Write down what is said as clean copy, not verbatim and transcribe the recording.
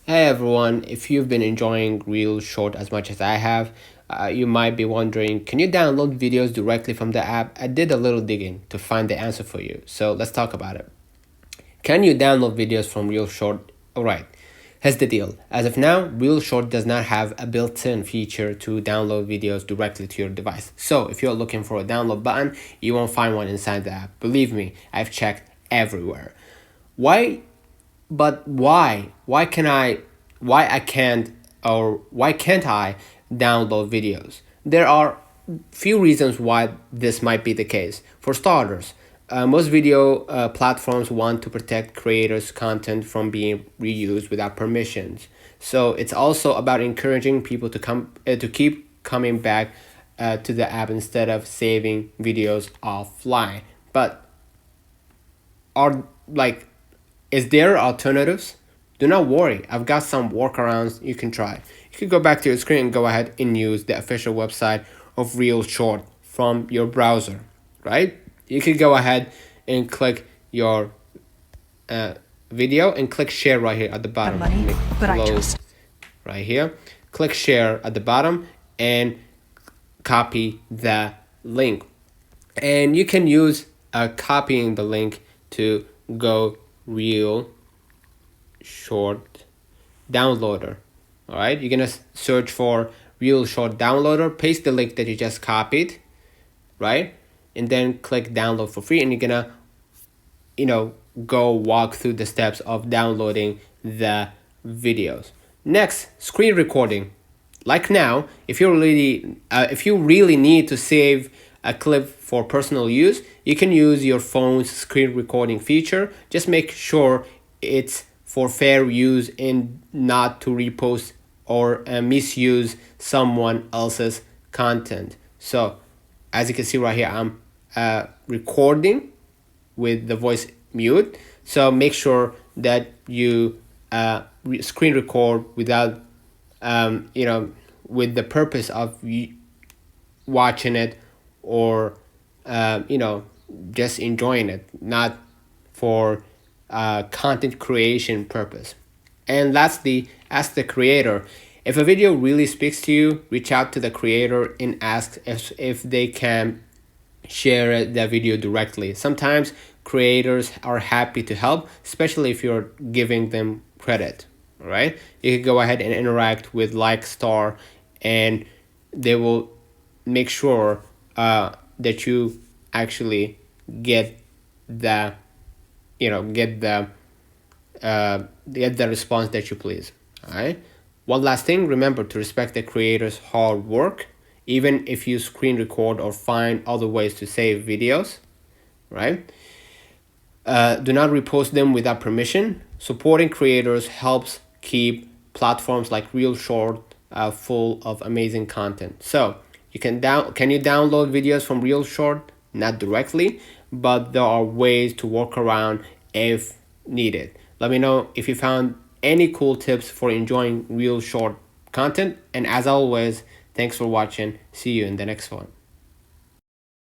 Hey everyone, if you've been enjoying reelshort as much as I have, you might be wondering, can you download videos directly from the app? I did a little digging to find the answer for you, so let's talk about it. Can you download videos from reelshort? Alright, here's the deal. As of now, reelshort does not have a built-in feature to download videos directly to your device. So if you're looking for a download button, you won't find one inside the app. Believe me, I've checked everywhere. Why but why can't I download videos? There are few reasons why this might be the case. For starters, most video platforms want to protect creators' content from being reused without permissions. So it's also about encouraging people to keep coming back to the app instead of saving videos offline. But are like is there alternatives? Do not worry, I've got some workarounds you can try. You can go back to your screen and go ahead and use the official website of reelshort from your browser, right? You can go ahead and click your video and click share right here at the bottom. Money, but I just right here. Click share at the bottom and copy the link. And you can use copying the link to go real short downloader. All right, you're gonna search for reelshort downloader, paste the link that you just copied, right, and then click download for free, and you're gonna go walk through the steps of downloading the videos. Next, screen recording. Like now, if you really need to save a clip for personal use, you can use your phone's screen recording feature. Just make sure it's for fair use and not to repost or misuse someone else's content. So as you can see right here, I'm recording with the voice mute. So make sure that you screen record without with the purpose of watching it or just enjoying it, not for content creation purpose. And lastly, ask the creator. If a video really speaks to you, reach out to the creator and ask if they can share the video directly. Sometimes creators are happy to help, especially if you're giving them credit. All right, you can go ahead and interact with like star, and they will make sure that you actually get the get the response that you please. All right, one last thing, remember to respect the creator's hard work, even if you screen record or find other ways to save videos, right? Do not repost them without permission. Supporting creators helps keep platforms like reelshort full of amazing content. So you can you download videos from reelshort? Not directly, but there are ways to work around if needed. Let me know if you found any cool tips for enjoying reelshort content, and as always, thanks for watching. See you in the next one.